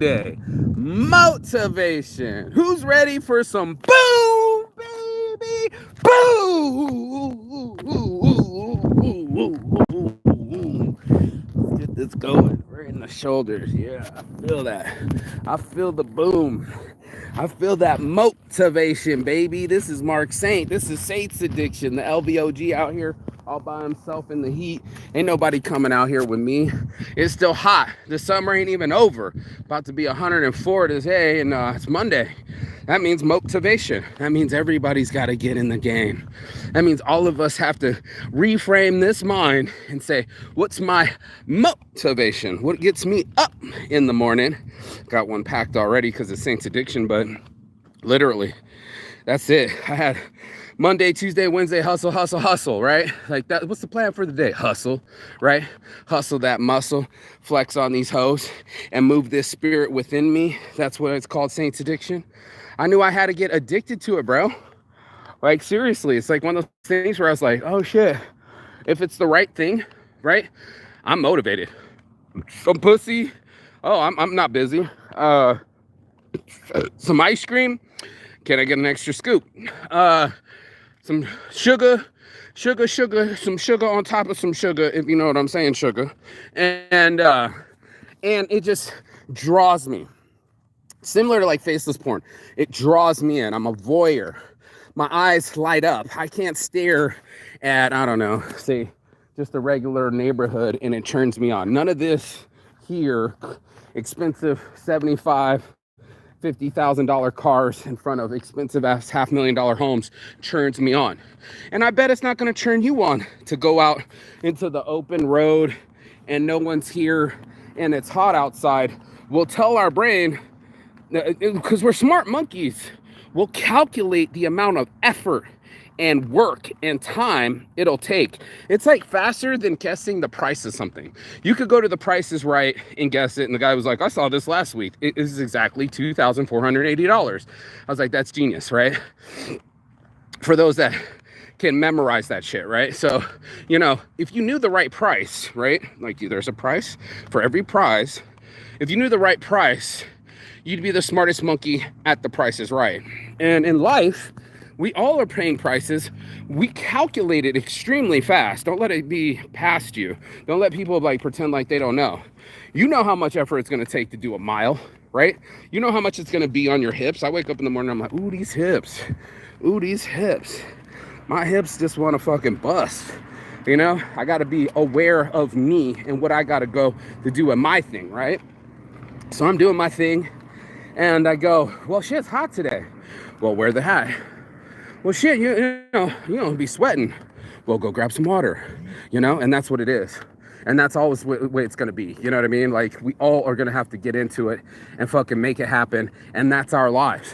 day. Motivation. Who's ready for some boom, baby? Boom! Let's get this going. Right in the shoulders. Yeah, I feel that. I feel the boom. I feel that motivation, baby. This is Mark Saint. This is Saint's Addiction, the LVOG out here all by himself in the heat. Ain't nobody coming out here with me. It's still hot. The summer ain't even over. About to be 104 today, and it's Monday. That means motivation. That means everybody's got to get in the game. That means all of us have to reframe this mind and say, what's my motivation? What gets me up in the morning? Got one packed already because it's Saints Addiction, but literally, that's it. I had Monday, Tuesday, Wednesday, hustle, hustle, hustle, right? Like that. What's the plan for the day? Hustle, right? Hustle that muscle, flex on these hoes, and move this spirit within me. That's what it's called, Saints Addiction. I knew I had to get addicted to it, bro. Like, seriously, it's like one of those things where I was like, oh shit, if it's the right thing, right? I'm motivated. Some pussy. Oh, I'm not busy. Some ice cream. Can I get an extra scoop? Some sugar, some sugar on top of some sugar, if you know what I'm saying, sugar. And it just draws me. Similar to like faceless porn. It draws me in. I'm a voyeur. My eyes light up. I can't stare at, I don't know, say just a regular neighborhood and it turns me on. None of this here, expensive $50,000 cars in front of expensive ass $500,000 homes turns me on. And I bet it's not going to turn you on to go out into the open road and no one's here and it's hot outside. We'll tell our brain, because we're smart monkeys, we'll calculate the amount of effort and work and time it'll take. It's like faster than guessing the price of something. You could go to the Price is Right and guess it, and the guy was like, I saw this last week. It is exactly $2,480. I was like, that's genius, right? For those that can memorize that shit, right? So, you know, if you knew the right price, right? Like there's a price for every prize. If you knew the right price, you'd be the smartest monkey at the Price is Right. And in life, we all are paying prices. We calculate it extremely fast. Don't let it be past you. Don't let people like pretend like they don't know. You know how much effort it's going to take to do a mile, right? You know how much it's going to be on your hips. I wake up in the morning, I'm like, ooh, these hips. Ooh, these hips. My hips just want to fucking bust. You know, I got to be aware of me and what I got to go to do my thing, right? So I'm doing my thing and I go, well, shit, it's hot today. Well, wear the hat. Well, shit, you know, be sweating. Well, go grab some water, you know, and that's what it is. And that's always the way it's going to be. You know what I mean? Like, we all are going to have to get into it and fucking make it happen. And that's our lives.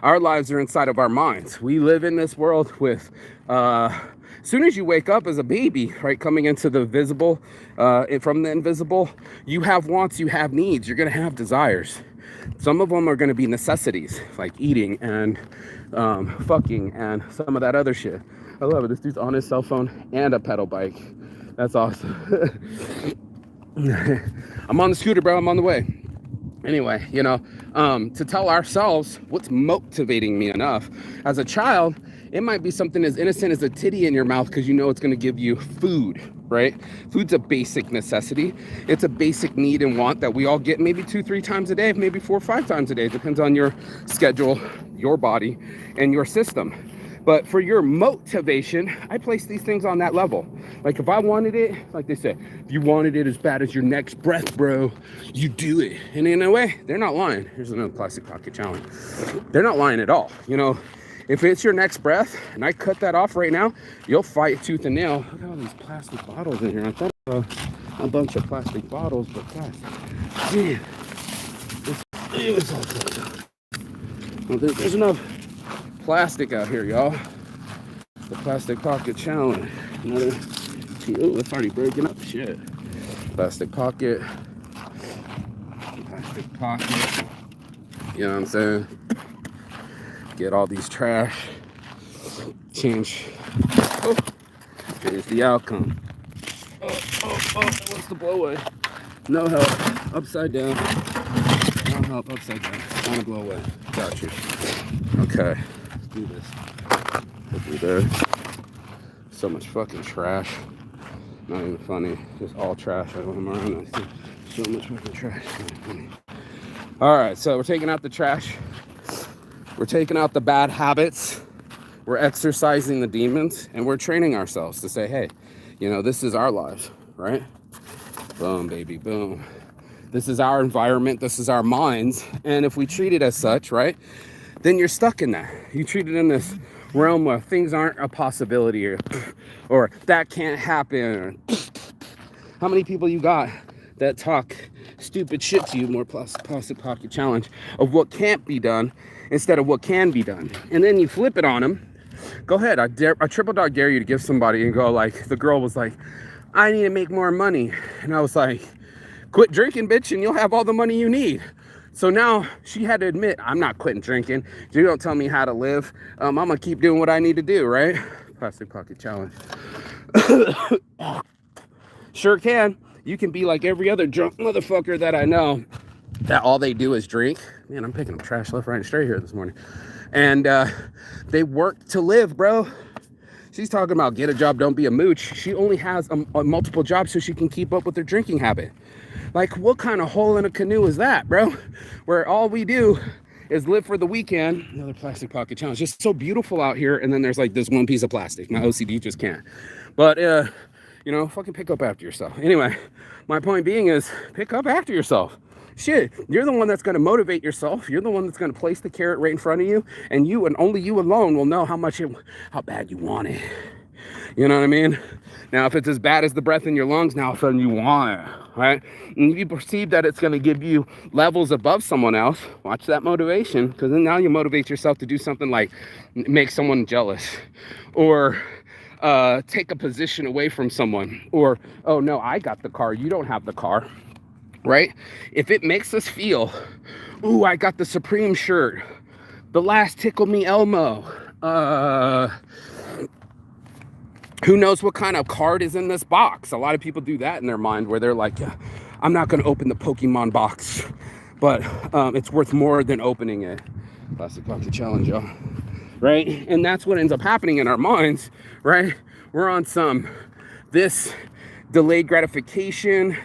Our lives are inside of our minds. We live in this world with, as soon as you wake up as a baby, right, coming into the visible, from the invisible, you have wants, you have needs, you're going to have desires. Some of them are going to be necessities, like eating and fucking and some of that other shit. I love it. This dude's on his cell phone and a pedal bike. That's awesome. I'm on the scooter, bro. I'm on the way. Anyway, you know, to tell ourselves what's motivating me enough. As a child, it might be something as innocent as a titty in your mouth because you know it's going to give you food, right? Food's a basic necessity. It's a basic need and want that we all get maybe 2-3 times a day, maybe 4 or 5 times a day. It depends on your schedule, your body, and your system. But for your motivation, I place these things on that level. Like if I wanted it, like they said, if you wanted it as bad as your next breath, bro, you do it. And in a way, they're not lying. Here's another plastic pocket challenge. They're not lying at all. You know, if it's your next breath and I cut that off right now, you'll fight tooth and nail. Look at all these plastic bottles in here. I thought a bunch of plastic bottles, but plastic. Man, it's all good. Well, there's enough plastic out here, y'all. The plastic pocket challenge. Another. Oh, it's already breaking up. Shit. Plastic pocket. Plastic pocket. You know what I'm saying? Get all these trash. Change. Oh, change the outcome. Oh, what's the blow away? No help. Upside down. Oh, upside down. Want to blow away. Got you. Okay. Let's do this. Put through there. So much fucking trash. Not even funny. Just all trash. I don't know around. So much fucking trash. Not funny. All right. So we're taking out the trash. We're taking out the bad habits. We're exercising the demons, and we're training ourselves to say, hey, you know, this is our lives, right? Boom, baby, boom. This is our environment. This is our minds. And if we treat it as such, right, then you're stuck in that. You treat it in this realm where things aren't a possibility, or that can't happen. Or how many people you got that talk stupid shit to you, more plastic pocket challenge, of what can't be done instead of what can be done? And then you flip it on them. Go ahead. I triple dog dare you to give somebody and go like, the girl was like, I need to make more money. And I was like, quit drinking, bitch, and you'll have all the money you need. So now she had to admit, I'm not quitting drinking. You don't tell me how to live. I'm gonna keep doing what I need to do, right? Plastic pocket challenge. Sure can. You can be like every other drunk motherfucker that I know that all they do is drink. Man, I'm picking up trash left, right, and straight here this morning. And they work to live, bro. She's talking about get a job, don't be a mooch. She only has a multiple jobs so she can keep up with her drinking habit. Like, what kind of hole in a canoe is that, bro? Where all we do is live for the weekend. Another plastic pocket challenge. Just so beautiful out here. And then there's like this one piece of plastic. My OCD just can't. But, you know, fucking pick up after yourself. Anyway, my point being is pick up after yourself. Shit, you're the one that's going to motivate yourself. You're the one that's going to place the carrot right in front of you. And you and only you alone will know how bad you want it. You know what I mean? Now, if it's as bad as the breath in your lungs, now all of a sudden you want it, right? And if you perceive that it's going to give you levels above someone else, watch that motivation, because then now you motivate yourself to do something like make someone jealous, or take a position away from someone, or, oh no, I got the car, you don't have the car. Right? If it makes us feel, ooh, I got the Supreme shirt, the last Tickle Me Elmo, who knows what kind of card is in this box? A lot of people do that in their mind where they're like, yeah, I'm not going to open the Pokemon box, but it's worth more than opening it. Plastic pocket challenge, y'all. Right? And that's what ends up happening in our minds, right? We're on this delayed gratification,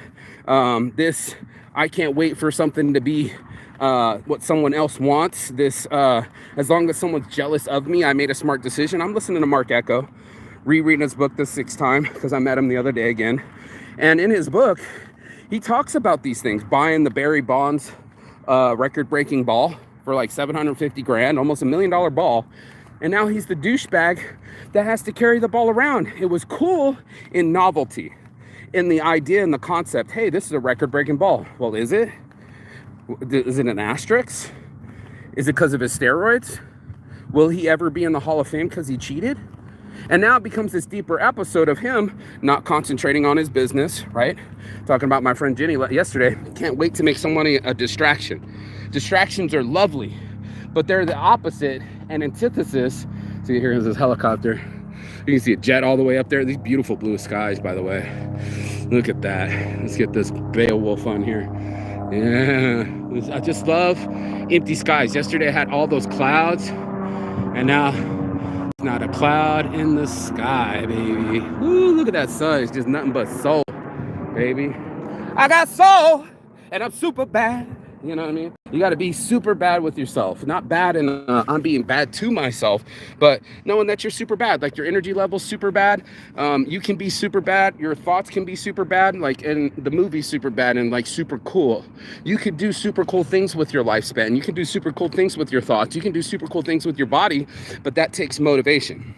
this I can't wait for something to be what someone else wants. This as long as someone's jealous of me, I made a smart decision. I'm listening to Mark Echo, rereading his book the 6th time because I met him the other day again. And in his book, he talks about these things, buying the Barry Bonds record-breaking ball for like $750,000, almost $1 million ball. And now he's the douchebag that has to carry the ball around. It was cool in novelty, in the idea and the concept, hey, this is a record-breaking ball. Well, is it? Is it an asterisk? Is it because of his steroids? Will he ever be in the Hall of Fame because he cheated? And now it becomes this deeper episode of him not concentrating on his business, right? Talking about my friend Jenny yesterday. Can't wait to make someone a distraction. Distractions are lovely, but they're the opposite and antithesis. See, here's this helicopter. You can see a jet all the way up there. These beautiful blue skies, by the way. Look at that. Let's get this Beowulf on here. Yeah. I just love empty skies. Yesterday I had all those clouds, and now it's not a cloud in the sky, baby. Ooh, look at that sun. It's just nothing but soul, baby. I got soul, and I'm super bad. You know what I mean? You got to be super bad with yourself. Not bad in I'm being bad to myself, but knowing that you're super bad. Like your energy level's super bad. You can be super bad. Your thoughts can be super bad. Like in the movie Superbad and like super cool. You could do super cool things with your lifespan. You can do super cool things with your thoughts. You can do super cool things with your body, but that takes motivation.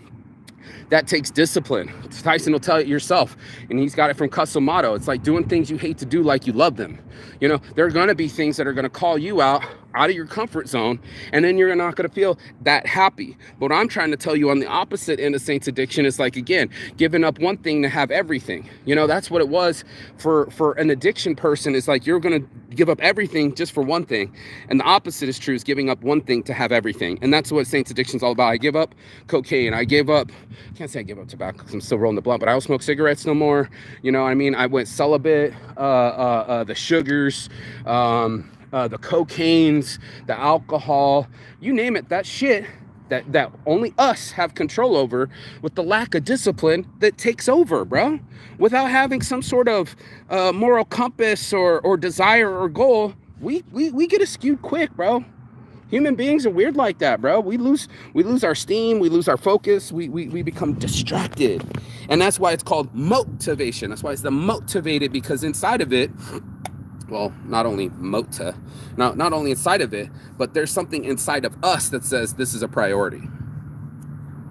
That takes discipline. Tyson will tell it yourself, and he's got it from Customato. It's like doing things you hate to do like you love them. You know, there are going to be things that are going to call you out of your comfort zone, and then you're not going to feel that happy. But what I'm trying to tell you on the opposite end of Saints Addiction is like, again, giving up one thing to have everything. You know, that's what it was for an addiction person. Is like you're going to give up everything just for one thing. And the opposite is true, is giving up one thing to have everything. And that's what Saints Addiction is all about. I give up cocaine. I gave up, I can't say I give up tobacco because I'm still rolling the blunt, but I don't smoke cigarettes no more. You know what I mean? I went celibate, the sugars, the cocaines, the alcohol, you name it, that shit that only us have control over, with the lack of discipline that takes over, bro. Without having some sort of moral compass or desire or goal, we get skewed quick, bro. Human beings are weird like that, bro. We lose our steam, we lose our focus, we become distracted. And that's why it's called motivation. That's why it's the motivated, because inside of it, well, not only inside of it, but there's something inside of us that says this is a priority.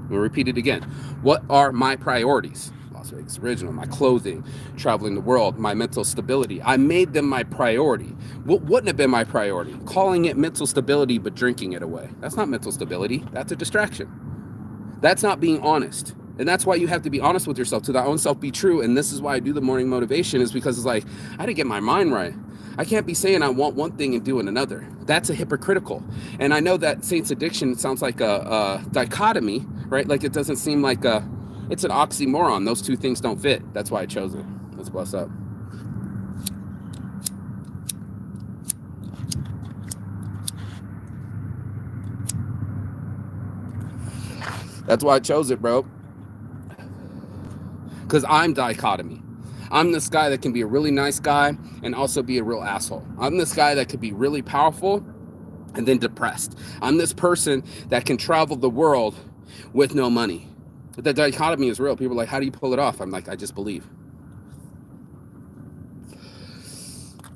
We'll repeat it again. What are my priorities? Las Vegas Original, my clothing, traveling the world, my mental stability. I made them my priority. What wouldn't have been my priority? Calling it mental stability, but drinking it away. That's not mental stability. That's a distraction. That's not being honest. And that's why you have to be honest with yourself, to thy own self be true. And this is why I do the morning motivation, is because it's like, I had to get my mind right. I can't be saying I want one thing and doing another. That's a hypocritical. And I know that Saints Addiction sounds like a dichotomy, right? Like it doesn't seem like it's an oxymoron. Those two things don't fit. That's why I chose it. Let's bless up. That's why I chose it, bro. Because I'm dichotomy. I'm this guy that can be a really nice guy and also be a real asshole. I'm this guy that could be really powerful and then depressed. I'm this person that can travel the world with no money. The dichotomy is real. People are like, how do you pull it off? I'm like, I just believe.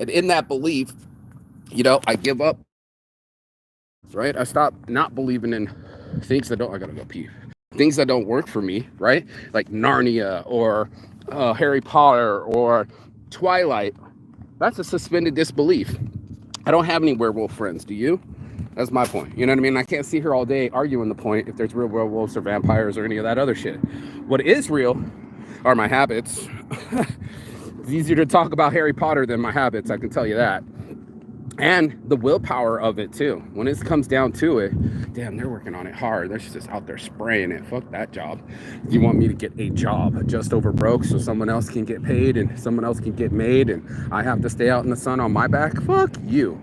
And in that belief, I give up, right? I stop not believing in things that don't, I gotta go pee. Things that don't work for me, right? Like Narnia or Harry Potter or Twilight. That's a suspended disbelief. I don't have any werewolf friends. Do you? That's my point. You know what I mean? I can't sit here all day arguing the point if there's real werewolves or vampires or any of that other shit. What is real are my habits. It's easier to talk about Harry Potter than my habits, I can tell you that. And the willpower of it too. When it comes down to it, damn, they're working on it hard. They're just out there spraying it. Fuck that job. You want me to get a job just over broke so someone else can get paid and someone else can get made and I have to stay out in the sun on my back? Fuck you.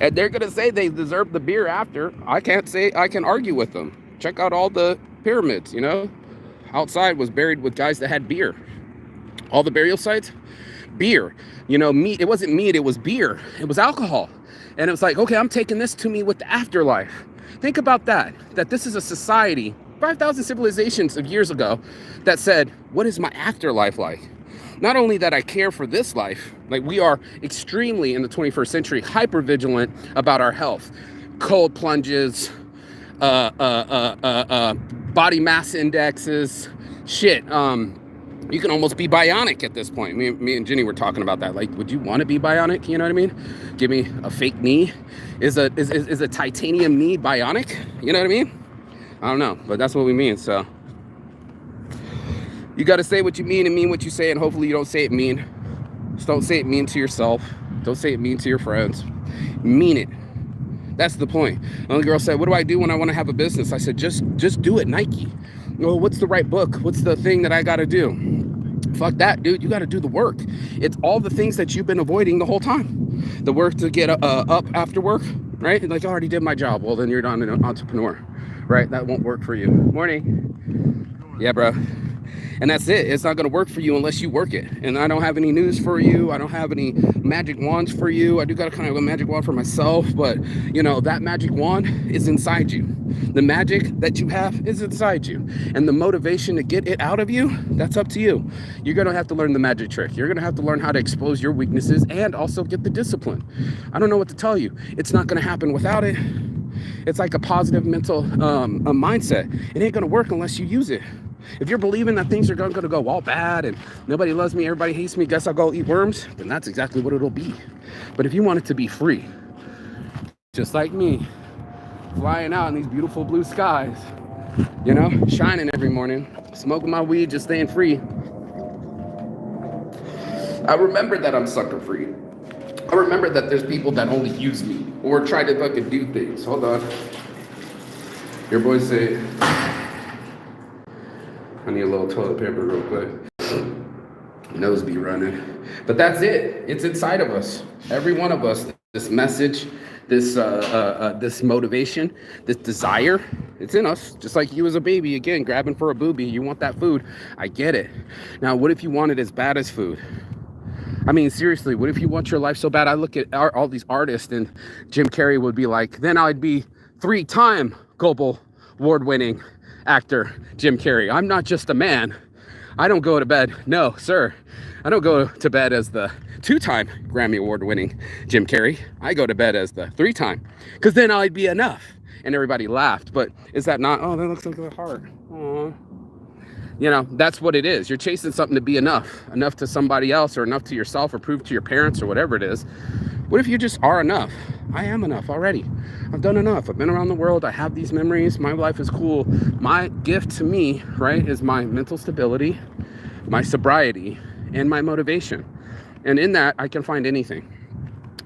And they're gonna say they deserve the beer after. I can't say I can argue with them. Check out all the pyramids, outside was buried with guys that had beer. All the burial sites, beer. Meat, it wasn't meat, it was beer. It was alcohol. And it was like, okay, I'm taking this to me with the afterlife. Think about that this is a society 5,000 civilizations of years ago that said, what is my afterlife like? Not only that I care for this life, like we are extremely in the 21st century hyper vigilant about our health. Cold plunges, body mass indexes, shit. You can almost be bionic at this point. Me and Jenny were talking about that. Like, would you want to be bionic? You know what I mean? Give me a fake knee. Is a titanium knee bionic? You know what I mean? I don't know, but that's what we mean. So you got to say what you mean and mean what you say, and hopefully you don't say it mean. Just don't say it mean to yourself. Don't say it mean to your friends. Mean it. That's the point. Another girl said, what do I do when I want to have a business? I said, just do it, Nike. Well, what's the right book? What's the thing that I got to do? Fuck that, dude. You got to do the work. It's all the things that you've been avoiding the whole time. The work to get up after work, right? Like, I already did my job. Well, then you're not an entrepreneur, right? That won't work for you. Morning. Yeah, bro. And that's it. It's not going to work for you unless you work it. And I don't have any news for you. I don't have any magic wands for you. I do got kind of a magic wand for myself, but that magic wand is inside you. The magic that you have is inside you. And the motivation to get it out of you, that's up to you. You're going to have to learn the magic trick. You're going to have to learn how to expose your weaknesses and also get the discipline. I don't know what to tell you. It's not going to happen without it. It's like a positive mental mindset. It ain't going to work unless you use it. If you're believing that things are going to go all bad and nobody loves me, everybody hates me, guess I'll go eat worms, then that's exactly what it'll be. But if you want it to be free, just like me, flying out in these beautiful blue skies, shining every morning, smoking my weed, just staying free, I remember that I'm sucker free. I remember that there's people that only use me or try to fucking do things. Hold on. Your boy say, I need a little toilet paper real quick. Nose be running. But that's it. It's inside of us. Every one of us. This message, this motivation, this desire, it's in us. Just like you as a baby, again, grabbing for a boobie. You want that food. I get it. Now, what if you want it as bad as food? I mean, seriously, what if you want your life so bad? I look at all these artists, and Jim Carrey would be like, then I'd be 3-time global award-winning actor Jim Carrey. I'm not just a man. I don't go to bed. No, sir. I don't go to bed as the 2-time Grammy award-winning Jim Carrey. I go to bed as the 3-time, because then I'd be enough. And everybody laughed. But is that not? Oh, that looks like a heart. Aww. You know, that's what it is. You're chasing something to be enough to somebody else, or enough to yourself, or prove to your parents, or whatever it is. What if you just are enough? I am enough already. I've done enough. I've been around the world. I have these memories. My life is cool. My gift to me, right, is my mental stability, my sobriety, and my motivation. And in that, I can find anything.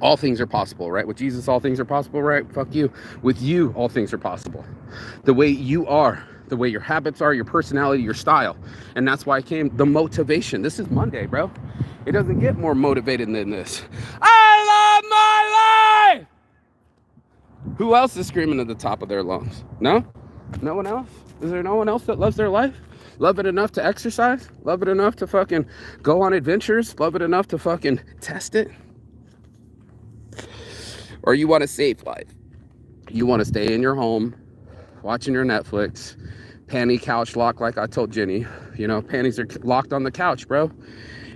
All things are possible, right? With Jesus, all things are possible, right? Fuck you. With you, all things are possible. The way you are, the way your habits are, your personality, your style. And that's why I came, the motivation. This is Monday, bro. It doesn't get more motivated than this. I love my life! Who else is screaming at the top of their lungs? No? No one else? Is there no one else that loves their life? Love it enough to exercise? Love it enough to fucking go on adventures? Love it enough to fucking test it? Or you want a safe life? You want to stay in your home, watching your Netflix, panty couch lock like I told Jenny. You know, panties are locked on the couch, bro.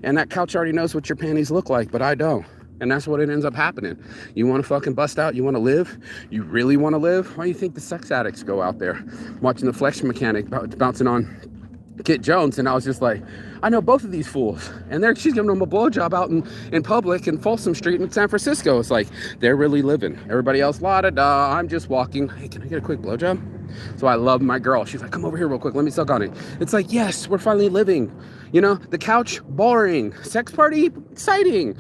And that couch already knows what your panties look like, but I don't. And that's what it ends up happening. You want to fucking bust out? You want to live? You really want to live? Why do you think the sex addicts go out there watching the flex mechanic bouncing on Kit Jones? And I was just like, I know both of these fools. And she's giving them a blowjob out in public in Folsom Street in San Francisco. It's like, they're really living. Everybody else, la-da-da, I'm just walking. Hey, can I get a quick blowjob? So I love my girl. She's like, come over here real quick. Let me suck on it. It's like, yes, we're finally living. You know, the couch, boring. Sex party, exciting.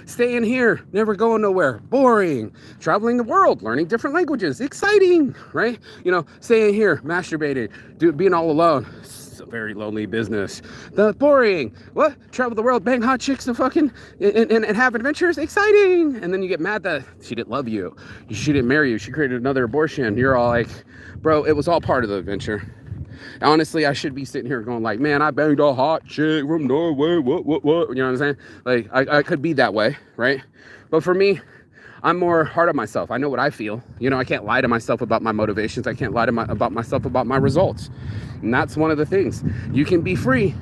Staying here, never going nowhere, boring. Traveling the world, learning different languages, exciting, right? You know, staying here, masturbating, being all alone. It's a very lonely business. The boring. What? Travel the world, bang hot chicks and fucking and have adventures, exciting. And then you get mad that she didn't love you. She didn't marry you. She created another abortion. You're all like, bro, it was all part of the adventure. Honestly, I should be sitting here going like, man, I banged a hot chick from Norway, what? You know what I'm saying? Like, I could be that way, right? But for me, I'm more hard on myself. I know what I feel. You know, I can't lie to myself about my motivations. I can't lie to about myself about my results. And that's one of the things. You can be free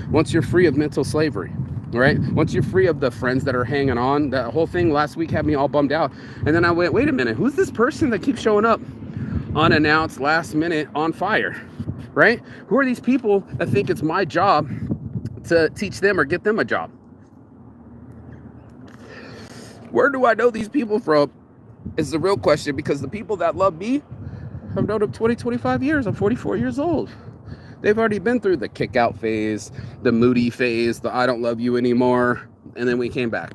once you're free of mental slavery, right? Once you're free of the friends that are hanging on. That whole thing last week had me all bummed out. And then I went, wait a minute, who's this person that keeps showing up unannounced, last minute, on fire? Right? Who are these people that think it's my job to teach them or get them a job? Where do I know these people from is the real question, because the people that love me have known them 20, 25 years. I'm 44 years old. They've already been through the kick out phase, the moody phase, the I don't love you anymore. And then we came back.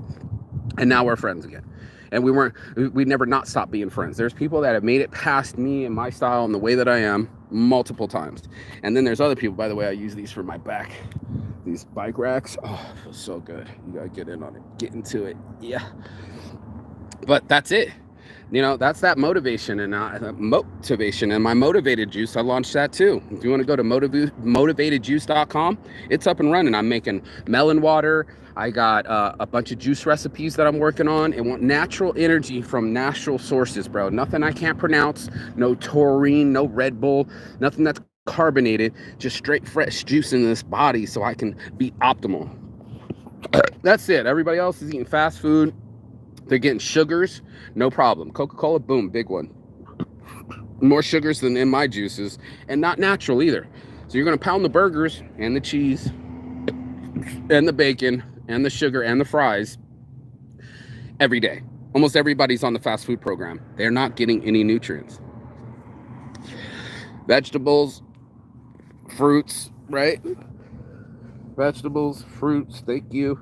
And now we're friends again. And we never not stopped being friends. There's people that have made it past me and my style and the way that I am multiple times. And then there's other people, by the way, I use these for my back. These bike racks. Oh, it feels so good. You gotta get in on it, get into it. Yeah. But that's it. You know, that's that motivation. And motivation. And my motivated juice, I launched that too. If you want to go to motivatedjuice.com, it's up and running. I'm making melon water. I got a bunch of juice recipes that I'm working on, and want natural energy from natural sources, bro. Nothing I can't pronounce. No taurine, no Red Bull, nothing that's carbonated. Just straight fresh juice in this body so I can be optimal. That's it. Everybody else is eating fast food. They're getting sugars, no problem. Coca-Cola, boom, big one. More sugars than in my juices, and not natural either. So you're gonna pound the burgers and the cheese and the bacon and the sugar and the fries every day. Almost everybody's on the fast food program. They're not getting any nutrients. Vegetables, fruits, right? Vegetables, fruits, thank you.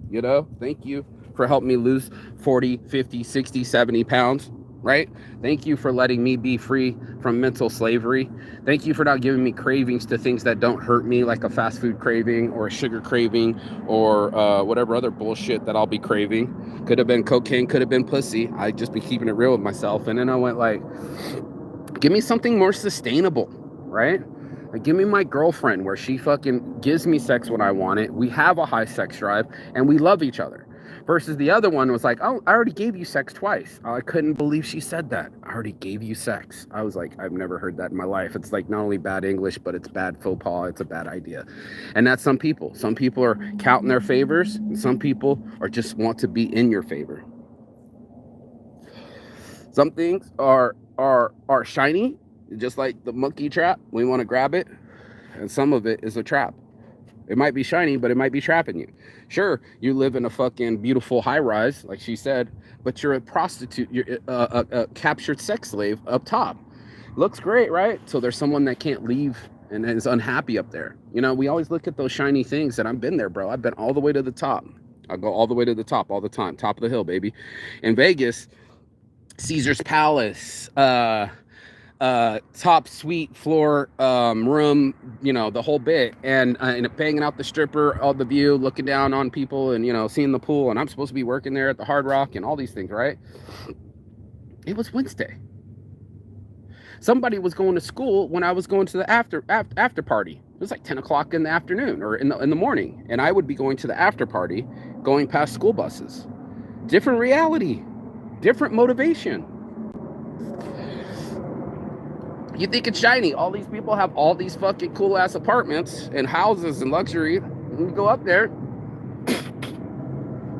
You know, thank you for helping me lose 40, 50, 60, 70 pounds. right? Thank you for letting me be free from mental slavery. Thank you for not giving me cravings to things that don't hurt me, like a fast food craving or a sugar craving or whatever other bullshit that I'll be craving. Could have been cocaine, could have been pussy. I just be keeping it real with myself. And then I went like, give me something more sustainable, right? Like, give me my girlfriend where she fucking gives me sex when I want it. We have a high sex drive and we love each other. Versus the other one was like, oh, I already gave you sex twice. I couldn't believe she said that. I already gave you sex. I was like, I've never heard that in my life. It's like not only bad English, but it's bad faux pas. It's a bad idea. And that's some people. Some people are counting their favors. And some people are just want to be in your favor. Some things are shiny, just like the monkey trap. We want to grab it. And some of it is a trap. It might be shiny, but it might be trapping you. Sure, you live in a fucking beautiful high rise, like she said, but you're a prostitute. You're a captured sex slave up top. Looks great, right? So there's someone that can't leave and is unhappy up there. You know, we always look at those shiny things, and I've been there, bro. I've been all the way to the top. I go all the way to the top all the time. Top of the hill, baby. In Vegas, Caesar's Palace, top suite floor room, you know, the whole bit, and banging out the stripper, all the view, looking down on people, and you know, seeing the pool. And I'm supposed to be working there at the Hard Rock and all these things, right? It was Wednesday. Somebody was going to school when I was going to the after party. It was like 10 o'clock in the afternoon or in the morning, and I would be going to the after party, going past school buses. Different reality, different motivation. You think it's shiny. All these people have all these fucking cool ass apartments and houses and luxury. And you go up there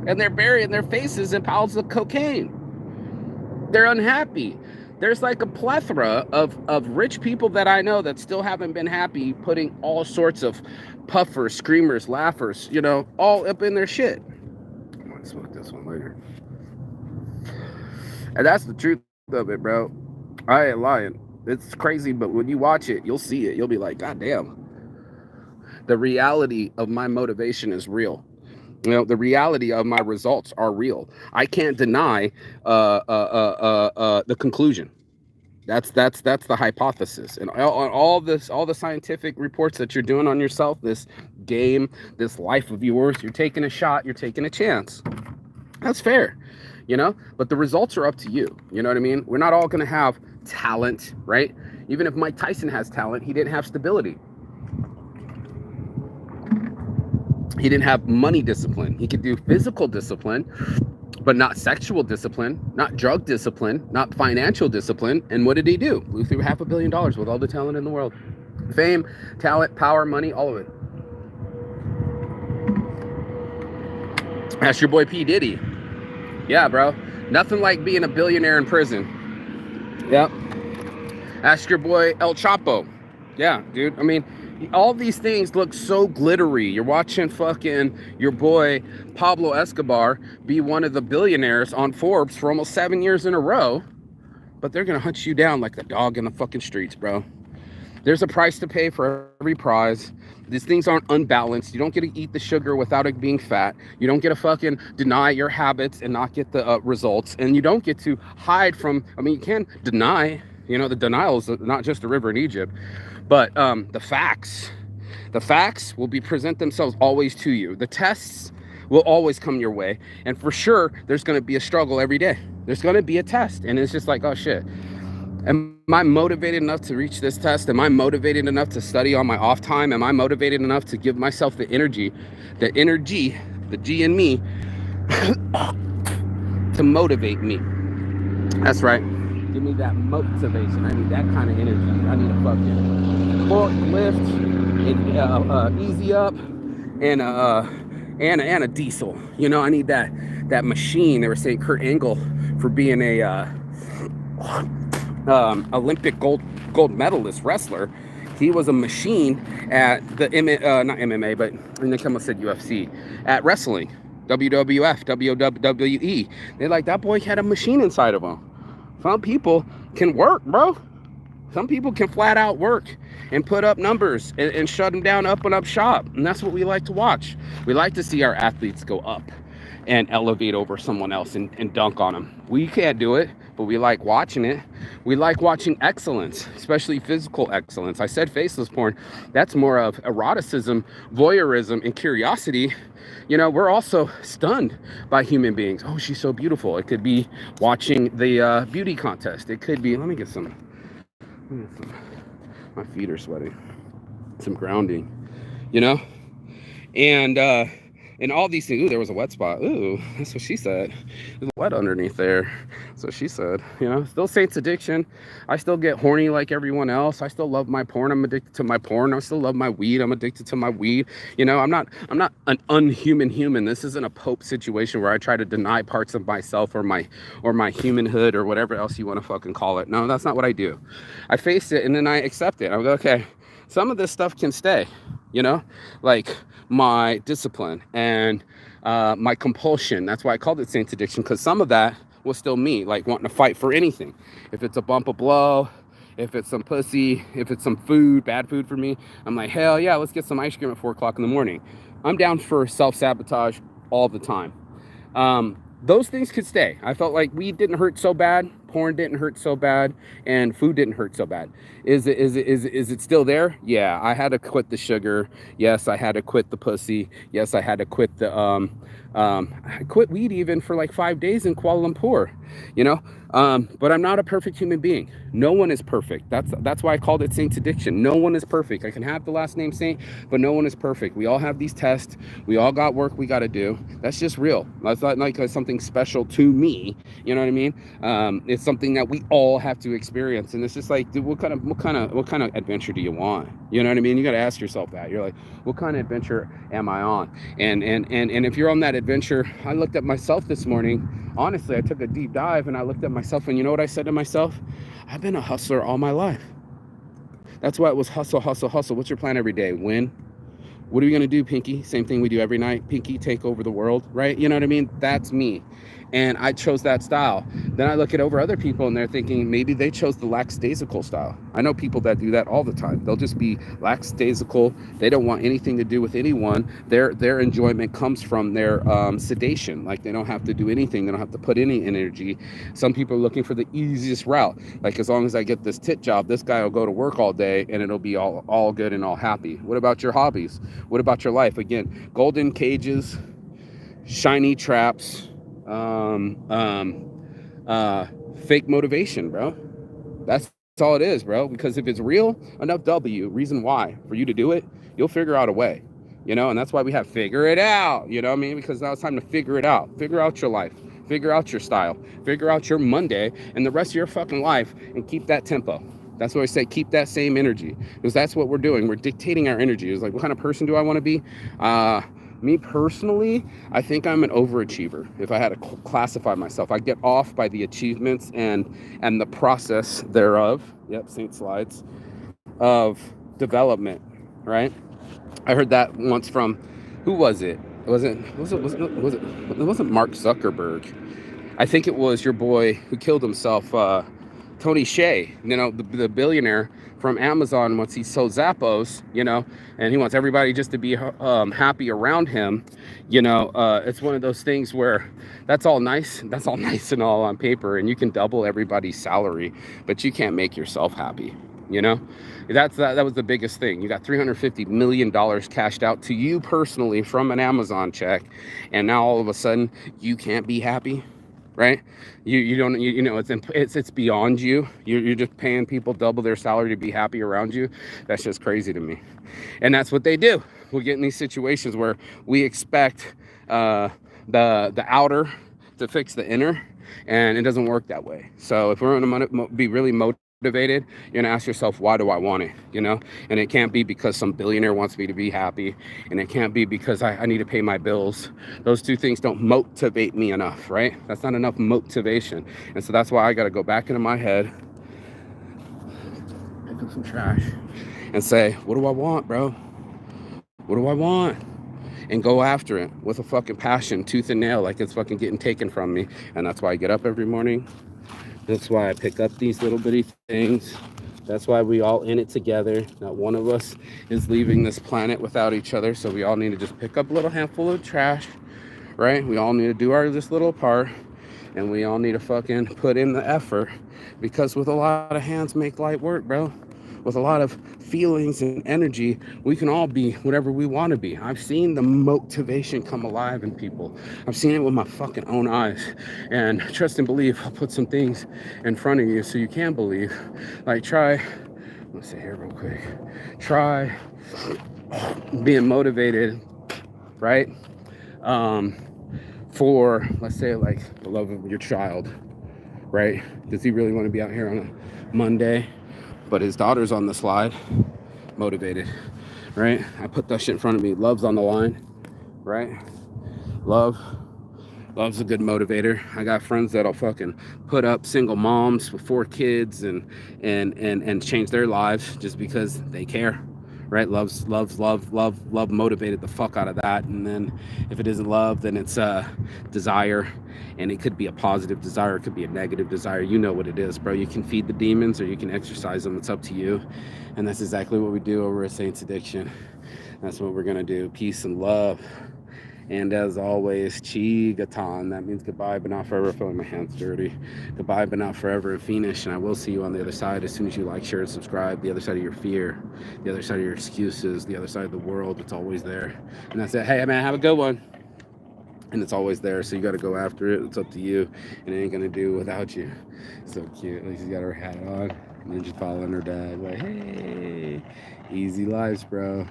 and they're burying their faces in piles of cocaine. They're unhappy. There's like a plethora of rich people that I know that still haven't been happy, putting all sorts of puffers, screamers, laughers, you know, all up in their shit. I might smoke this one later. And that's the truth of it, bro. I ain't lying. It's crazy, but when you watch it, you'll see it. You'll be like, God damn. The reality of my motivation is real. You know, the reality of my results are real. I can't deny the conclusion. That's the hypothesis. And all the scientific reports that you're doing on yourself, this game, this life of yours, you're taking a shot, you're taking a chance. That's fair, you know, but the results are up to you. You know what I mean? We're not all going to have talent, right? Even if Mike Tyson has talent, he didn't have stability. He didn't have money discipline. He could do physical discipline, but not sexual discipline, not drug discipline, not financial discipline. And what did he do? Blew through $500 million with all the talent in the world. Fame, talent, power, money, all of it. That's your boy P. Diddy. Yeah, bro. Nothing like being a billionaire in prison. Yep. Ask your boy El Chapo. Yeah, dude. I mean, all these things look so glittery. You're watching fucking your boy Pablo Escobar be one of the billionaires on Forbes for almost 7 years in a row, but they're gonna hunt you down like the dog in the fucking streets, bro. There's a price to pay for every prize. These things aren't unbalanced. You don't get to eat the sugar without it being fat. You don't get to fucking deny your habits and not get the results. And you don't get to hide from, I mean, you can deny, you know, the denial is not just a river in Egypt, but the facts will present themselves always to you. The tests will always come your way. And for sure, there's going to be a struggle every day. There's going to be a test. And it's just like, oh shit. Am I motivated enough to reach this test? Am I motivated enough to study on my off time? Am I motivated enough to give myself the energy, the G in me, to motivate me? That's right. Give me that motivation. I need that kind of energy. I need a fucking forklift, and easy up, and a diesel. You know, I need that machine. They were saying Kurt Angle for being a Olympic gold medalist wrestler. He was a machine at the not MMA, but I think I said UFC, at wrestling, WWF, WWE. They're like, that boy had a machine inside of him. Some people can work, bro. Some people can flat out work and put up numbers and shut them down, up and up shop. And that's what we like to watch. We like to see our athletes go up and elevate over someone else and dunk on them. We can't do it, but we like watching it. We like watching excellence, especially physical excellence. I said faceless porn. That's more of eroticism, voyeurism, and curiosity. You know, we're also stunned by human beings. Oh, she's so beautiful. It could be watching the beauty contest. It could be, let me get some, my feet are sweating. Some grounding, you know? And all these things. Ooh, there was a wet spot. Ooh, that's what she said. There's wet underneath there. That's what she said. You know, still Saints addiction. I still get horny like everyone else. I still love my porn. I'm addicted to my porn. I still love my weed. I'm addicted to my weed. You know, I'm not an unhuman human. This isn't a Pope situation where I try to deny parts of myself or my humanhood or whatever else you want to fucking call it. No, that's not what I do. I face it and then I accept it. I'm like, okay, some of this stuff can stay, you know, like my discipline and my compulsion. That's why I called it Saints addiction, because some of that was still me, like wanting to fight for anything. If it's a bump, a blow, if it's some pussy, if it's some food, bad food for me, I'm like, hell yeah, let's get some ice cream at 4 o'clock in the morning. I'm down for self-sabotage all the time. Those things could stay. I felt like weed didn't hurt so bad, porn didn't hurt so bad, and food didn't hurt so bad. Is it still there? Yeah, I had to quit the sugar. Yes, I had to quit the pussy. Yes, I had to quit the I quit weed even for like 5 days in Kuala Lumpur, you know. But I'm not a perfect human being. No one is perfect. That's why I called it Saints addiction. No one is perfect. I can have the last name Saint, but no one is perfect. We all have these tests. We all got work we got to do. That's just real. That's not like something special to me. You know what I mean? It's something that we all have to experience. And it's just like, dude, what kind of adventure do you want? You know what I mean? You got to ask yourself that. You're like, what kind of adventure am I on? And if you're on that adventure, I looked at myself this morning. Honestly, I took a deep dive and I looked at myself, and you know what I said to myself? I've been a hustler all my life. That's why it was hustle, hustle, hustle. What's your plan every day? Win. What are we going to do, Pinky? Same thing we do every night. Pinky, take over the world, right? You know what I mean? That's me. And I chose that style. Then I look at over other people and they're thinking maybe they chose the lackadaisical style. I know people that do that all the time. They'll just be lackadaisical. They don't want anything to do with anyone. Their enjoyment comes from their sedation. Like they don't have to do anything. They don't have to put any energy. Some people are looking for the easiest route. Like as long as I get this tit job, this guy will go to work all day and it'll be all good and all happy. What about your hobbies? What about your life? Again, golden cages, shiny traps, fake motivation, bro. That's all it is, bro. Because if it's real enough reason why for you to do it, you'll figure out a way, you know. And that's why we have figure it out, you know what I mean? Because now it's time to figure it out. Figure out your life, figure out your style, figure out your Monday and the rest of your fucking life, and keep that tempo. That's what I say, keep that same energy, because that's what we're doing. We're dictating our energy. It's like, what kind of person do I want to be? Me personally, I think I'm an overachiever. If I had to classify myself, I get off by the achievements and the process thereof. Yep, Saint slides of development, right? I heard that once from, who was it? It wasn't Mark Zuckerberg. I think it was your boy who killed himself, Tony Hsieh, you know, the billionaire from Amazon. Once he sold Zappos, you know, and he wants everybody just to be happy around him, you know. It's one of those things where that's all nice and all on paper, and you can double everybody's salary, but you can't make yourself happy, you know. That was the biggest thing. You got $350 million cashed out to you personally from an Amazon check, and now all of a sudden you can't be happy. Right? You don't, you know, it's beyond you. You're just paying people double their salary to be happy around you. That's just crazy to me. And that's what they do. We get in these situations where we expect the outer to fix the inner, and it doesn't work that way. So if we're going to be really motivated, you're gonna ask yourself, why do I want it? You know, and it can't be because some billionaire wants me to be happy, and it can't be because I need to pay my bills. Those two things don't motivate me enough, right? That's not enough motivation. And so that's why I got to go back into my head, pick up some trash, and say, what do I want, bro? What do I want? And go after it with a fucking passion, tooth and nail, like it's fucking getting taken from me. And that's why I get up every morning. That's why I pick up these little bitty things. That's why we all in it together. Not one of us is leaving this planet without each other. So we all need to just pick up a little handful of trash, right? We all need to do our this little part, and we all need to fucking put in the effort, because with a lot of hands make light work, bro. With a lot of feelings and energy, we can all be whatever we want to be. I've seen the motivation come alive in people. I've seen it with my fucking own eyes. And trust and believe, I'll put some things in front of you so you can believe. Like, try, let's say here real quick. Try being motivated, right? For, let's say, like the love of your child, right? Does he really want to be out here on a Monday? But his daughter's on the slide, motivated, right? I put that shit in front of me. Love's on the line, right? Love's a good motivator. I got friends that'll fucking put up single moms with 4 kids and change their lives just because they care, right? Love motivated the fuck out of that. And then if it isn't love, then it's desire. And it could be a positive desire, it could be a negative desire. You know what it is, bro. You can feed the demons or you can exercise them. It's up to you. And that's exactly what we do over at Saints Addiction. That's what we're gonna do. Peace and love. And as always, Chi Gatan. That means goodbye, but not forever. Feeling my hands dirty. Goodbye, but not forever. Finish. And I will see you on the other side as soon as you like, share, and subscribe. The other side of your fear, the other side of your excuses, the other side of the world. It's always there. And that's it. Hey, man, have a good one. And it's always there, so you got to go after it. It's up to you, and it ain't gonna do without you. So cute. At least she's got her hat on, and then she's following her dad. Like, hey, easy lives, bro.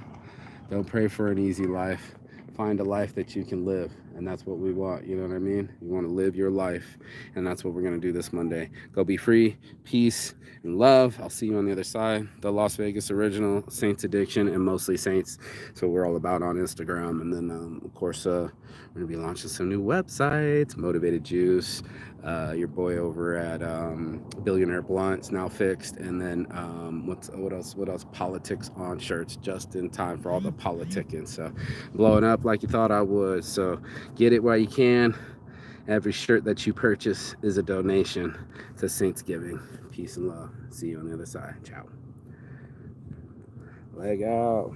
Don't pray for an easy life. Find a life that you can live, and that's what we want. You know what I mean? You want to live your life, and that's what we're gonna do this Monday. Go be free, peace, and love. I'll see you on the other side. The Las Vegas original, Saints Addiction, and mostly Saints. So we're all about on Instagram, and then of course we're gonna be launching some new websites. Motivated Juice, your boy over at Billionaire Blunt's now fixed, and then what else? Politics on shirts, just in time for all the politicking. So blowing up like you thought I would. So get it while you can. Every shirt that you purchase is a donation to Saints Giving. Peace and love. See you on the other side. Ciao. Leg out.